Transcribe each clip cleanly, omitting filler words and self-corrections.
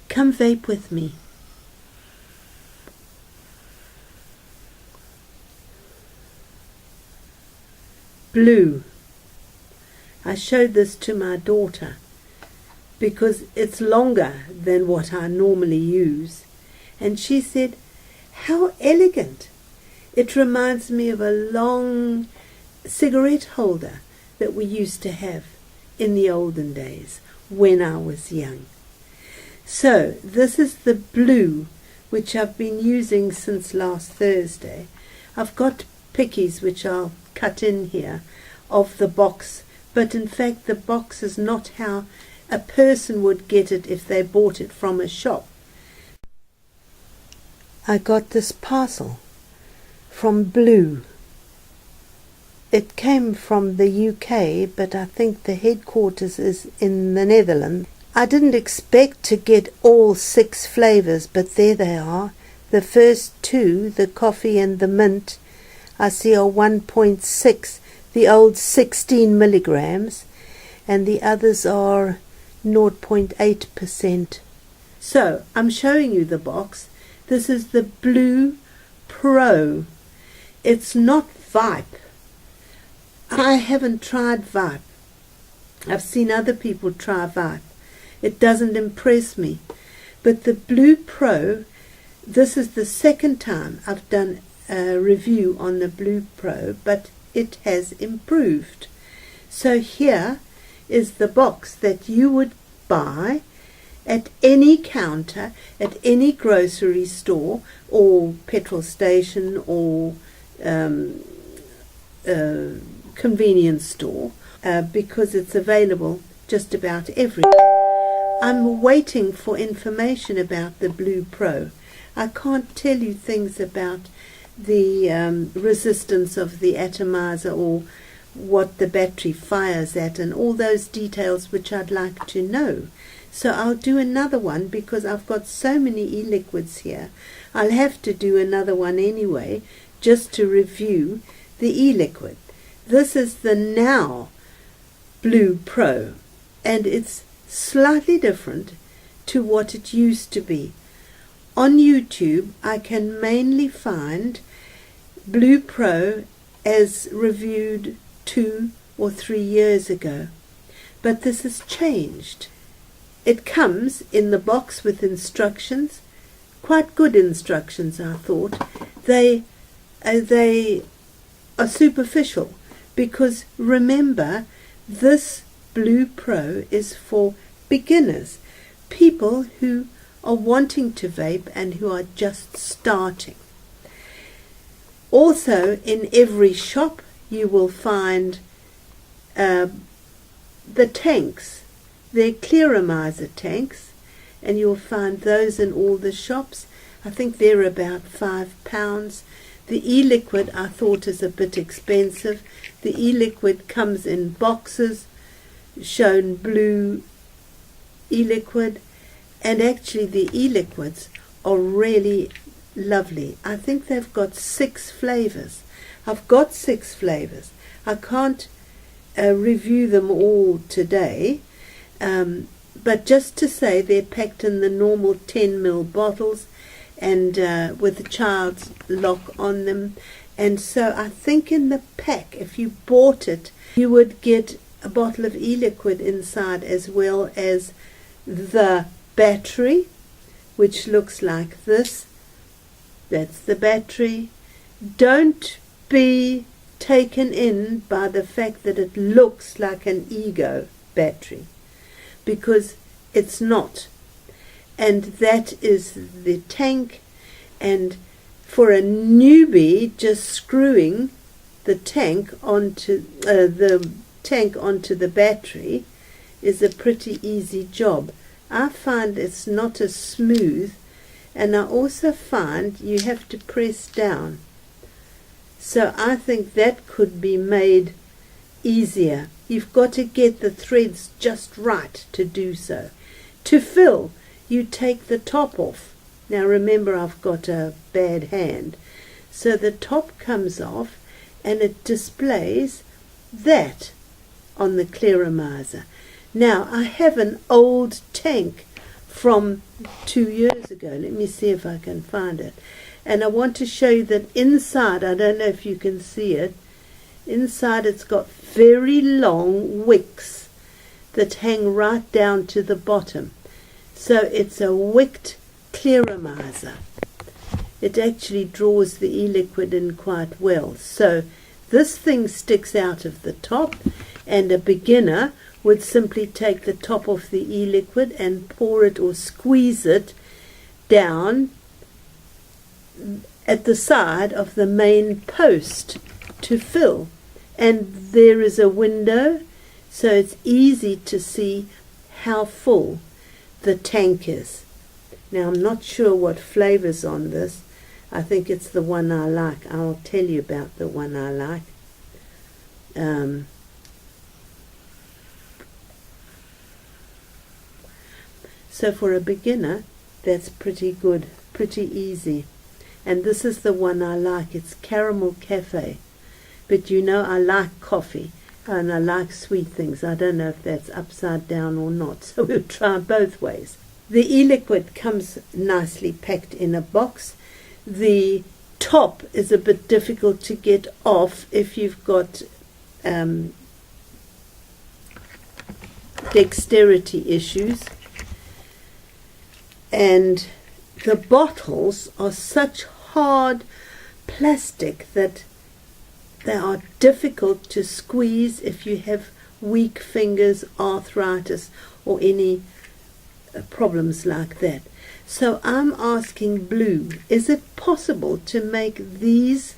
Come vape with me. Blue. I showed this to my daughter because it's longer than what I normally use, and she said, "How elegant. It reminds me of a long cigarette holder that we used to have in the olden days when I was young." So this is the blue, which I've been using since last Thursday. I've got pickies which I'll cut in here of the box, but in fact the box is not how a person would get it if they bought it from a shop. I got this parcel from Blue. It came from the UK, but I think the headquarters is in the Netherlands. I didn't expect to get all 6 flavours, but there they are. The first 2, the coffee and the mint, I see are 1.6, the old 16 milligrams, and the others are 0.8%. So I'm showing you the box. This is the Blu Pro. It's not Vipe. I haven't tried Vipe. I've seen other people try Vipe. It doesn't impress me. But the Blu Pro, this is the second time I've done a review on the Blu Pro, but it has improved. So here is the box that you would buy at any counter, at any grocery store or petrol station or convenience store, because it's available just about everywhere. I'm waiting for information about the Blu Pro. I can't tell you things about the resistance of the atomizer or what the battery fires at and all those details which I'd like to know. So I'll do another one because I've got so many e-liquids here. I'll have to do another one anyway just to review the e-liquid. This is the Now Blu Pro, and it's slightly different to what it used to be. On YouTube I can mainly find Blu Pro as reviewed 2 or 3 years ago, but this has changed. It comes in the box with instructions, quite good instructions I thought. They are superficial because remember, this Blu Pro is for beginners, people who are wanting to vape and who are just starting. Also, in every shop you will find the tanks. They're clearomizer tanks, and you'll find those in all the shops. I think they're about £5. The e-liquid I thought is a bit expensive. The e-liquid comes in boxes, shown blue e-liquid, and actually the e-liquids are really lovely. I think they've got 6 flavors. I've got 6 flavors. I can't review them all today, but just to say they're packed in the normal 10 ml bottles and with a child's lock on them. And so I think in the pack, if you bought it, you would get a bottle of e-liquid inside, as well as the battery, which looks like this. That's the battery. Don't be taken in by the fact that it looks like an Ego battery, because it's not. And that is the tank, and for a newbie, just screwing the tank onto the battery is a pretty easy job. I find it's not as smooth, and I also find you have to press down. So I think that could be made easier. You've got to get the threads just right to do so. To fill, you take the top off. Now remember, I've got a bad hand. So the top comes off and it displays that on the clearomizer. Now I have an old tank from 2 years ago. Let me see if I can find it. And I want to show you that inside, I don't know if you can see it, inside it's got very long wicks that hang right down to the bottom. So it's a wicked clearomizer. It actually draws the e-liquid in quite well. So this thing sticks out of the top, and a beginner would simply take the top of the e-liquid and pour it or squeeze it down at the side of the main post to fill. And there is a window, so it's easy to see how full the tank is. Now, I'm not sure what flavor's on this. I think it's the one I like. I'll tell you about the one I like. So for a beginner, that's pretty good, pretty easy. And this is the one I like. It's Caramel Cafe. But you know I like coffee and I like sweet things. I don't know if that's upside down or not, so we'll try both ways. The e-liquid comes nicely packed in a box. The top is a bit difficult to get off if you've got dexterity issues. And the bottles are such hard plastic that they are difficult to squeeze if you have weak fingers, arthritis, or any problems like that. So I'm asking Blu, is it possible to make these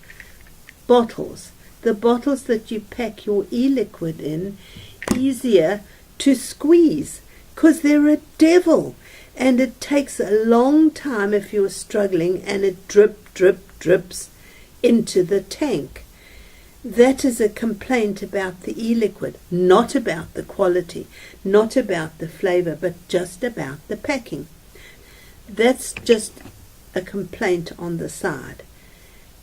bottles, the bottles that you pack your e-liquid in, easier to squeeze? Because they're a devil, and it takes a long time if you're struggling, and it drips into the tank. That is a complaint about the e-liquid, not about the quality, not about the flavor, but just about the packing. That's just a complaint on the side.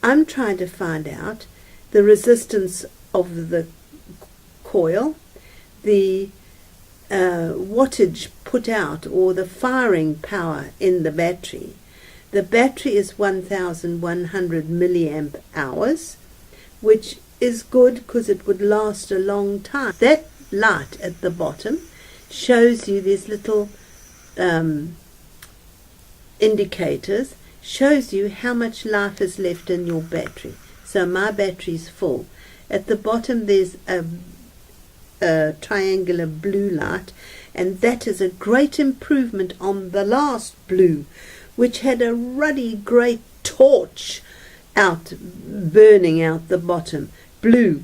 I'm trying to find out the resistance of the coil, the wattage put out, or the firing power in the battery. The battery is 1,100 milliamp hours, which is good because it would last a long time. That light at the bottom shows you these little indicators, shows you how much life is left in your battery. So my battery's full. At the bottom there's a triangular blue light, and that is a great improvement on the last Blu, which had a ruddy great torch out, burning out the bottom, blue,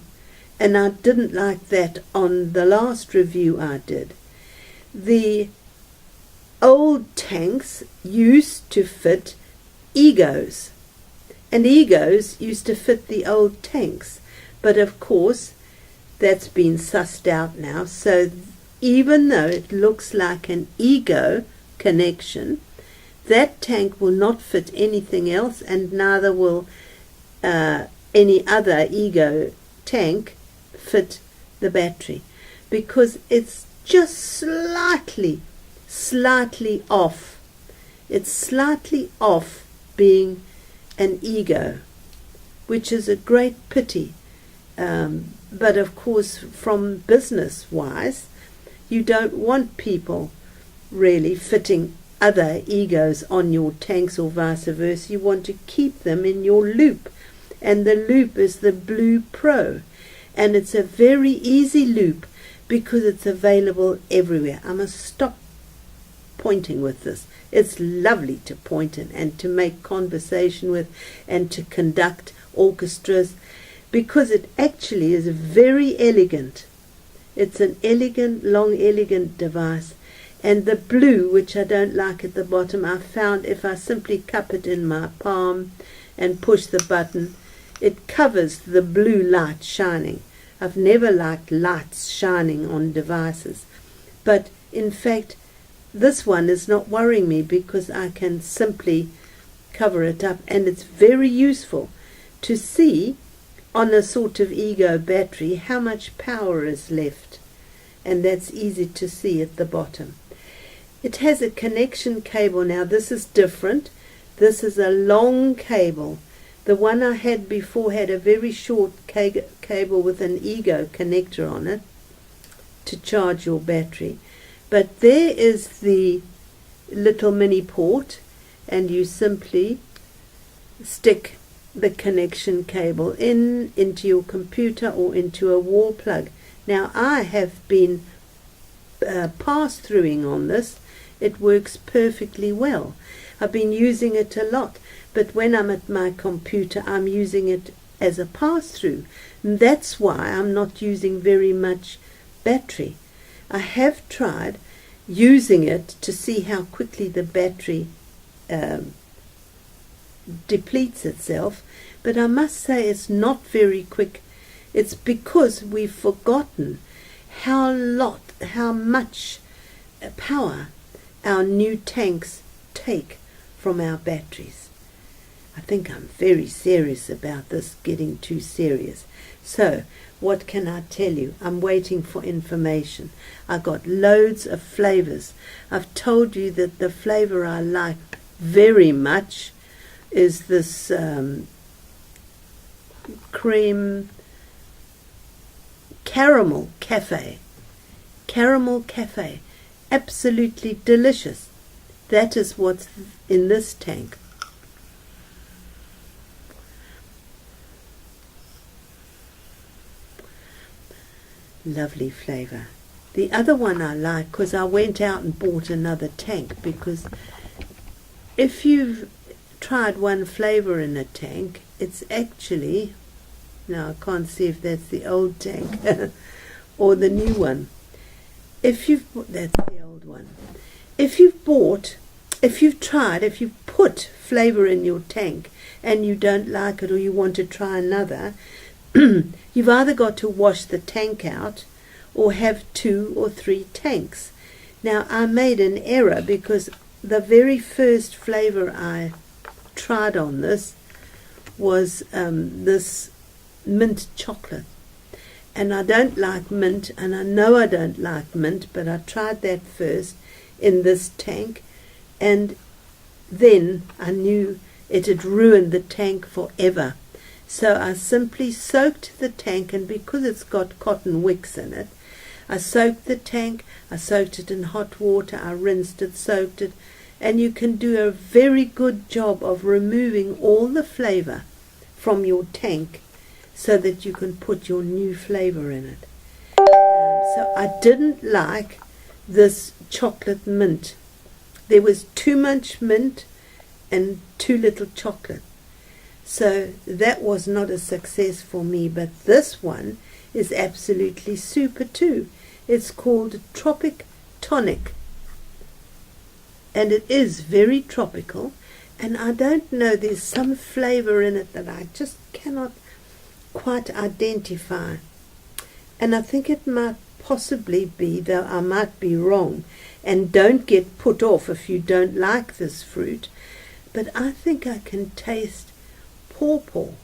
and I didn't like that on the last review I did. The old tanks used to fit egos, and egos used to fit the old tanks, but of course that's been sussed out now. So even though it looks like an ego connection, that tank will not fit anything else, and neither will any other ego tank fit the battery, because it's just slightly off. It's slightly off being an ego, which is a great pity. But of course, from business wise, you don't want people really fitting other egos on your tanks or vice versa. You want to keep them in your loop, and the loop is the Blu Pro, and it's a very easy loop because it's available everywhere. I must stop pointing with this. It's lovely to point in and to make conversation with and to conduct orchestras, because it actually is very elegant. It's an elegant, long, elegant device. And the blue, which I don't like at the bottom, I found if I simply cup it in my palm and push the button, it covers the blue light shining. I've never liked lights shining on devices. But in fact, this one is not worrying me because I can simply cover it up. And it's very useful to see on a sort of ego battery how much power is left. And that's easy to see at the bottom. It has a connection cable. Now this is different. This is a long cable. The one I had before had a very short cable with an ego connector on it to charge your battery. But there is the little mini port, and you simply stick the connection cable into your computer or into a wall plug. Now I have been pass-throughing on this. It works perfectly well. I've been using it a lot, but when I'm at my computer I'm using it as a pass-through. And that's why I'm not using very much battery. I have tried using it to see how quickly the battery depletes itself, but I must say it's not very quick. It's because we've forgotten how much power our new tanks take from our batteries. I think I'm very serious about this, getting too serious. So what can I tell you? I'm waiting for information. I got loads of flavors. I've told you that the flavor I like very much is this cream caramel cafe. Caramel cafe. Absolutely delicious. That is what's in this tank. Lovely flavor. The other one I like, because I went out and bought another tank, because if you've tried one flavor in a tank, it's actually, now I can't see if that's the old tank or the new one. If you've, that's the old one. If you've put flavor in your tank and you don't like it, or you want to try another, you've either got to wash the tank out or have 2 or 3 tanks. Now I made an error, because the very first flavor I tried on this was this mint chocolate, and I don't like mint, and I know I don't like mint, but I tried that first in this tank, and then I knew it had ruined the tank forever. So I simply soaked the tank, and because it's got cotton wicks in it, I soaked the tank, I soaked it in hot water, I rinsed it, soaked it, and you can do a very good job of removing all the flavor from your tank so that you can put your new flavor in it. So I didn't like this chocolate mint. There was too much mint and too little chocolate. So that was not a success for me, but this one is absolutely super too. It's called Tropic Tonic, and it is very tropical, and I don't know, there's some flavor in it that I just cannot quite identify, and I think it might possibly be, though I might be wrong, and don't get put off if you don't like this fruit, but I think I can taste pawpaw.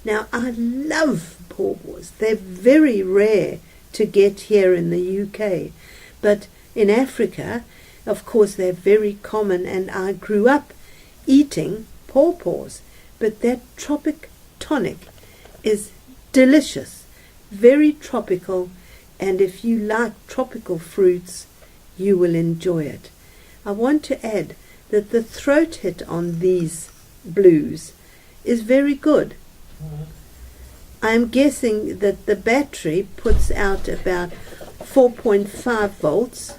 Now I love pawpaws. They're very rare to get here in the UK, but in Africa, of course, they're very common, and I grew up eating pawpaws. But that Tropic Tonic is delicious, very tropical, and if you like tropical fruits, you will enjoy it. I want to add that the throat hit on these blues is very good. I'm guessing that the battery puts out about 4.5 volts.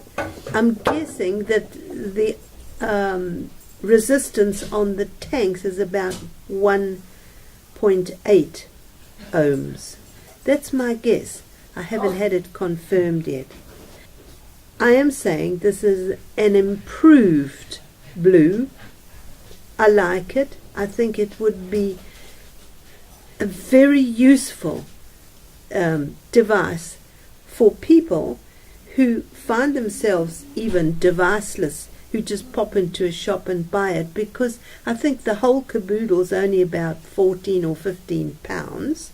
I'm guessing that the resistance on the tanks is about 1.8 ohms. That's my guess. I haven't had it confirmed yet. I am saying this is an improved blue. I like it. I think it would be a very useful device for people who find themselves even deviceless, who just pop into a shop and buy it, because I think the whole caboodle is only about 14 or 15 pounds.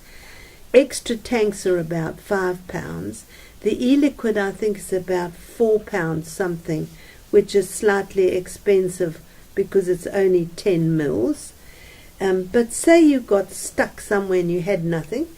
Extra tanks are about £5. The e-liquid, I think, is about £4 something which is slightly expensive because it's only 10 mils. But say you got stuck somewhere and you had nothing,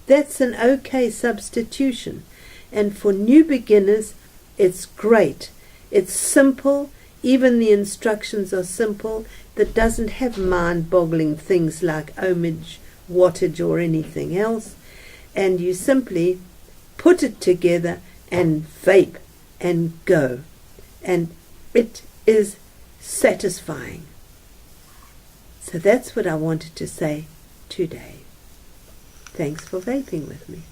that's an okay substitution. And for new beginners, it's great. It's simple. Even the instructions are simple. That doesn't have mind-boggling things like ohmage, wattage or anything else. And you simply put it together and vape and go. And it is satisfying. So that's what I wanted to say today. Thanks for vaping with me.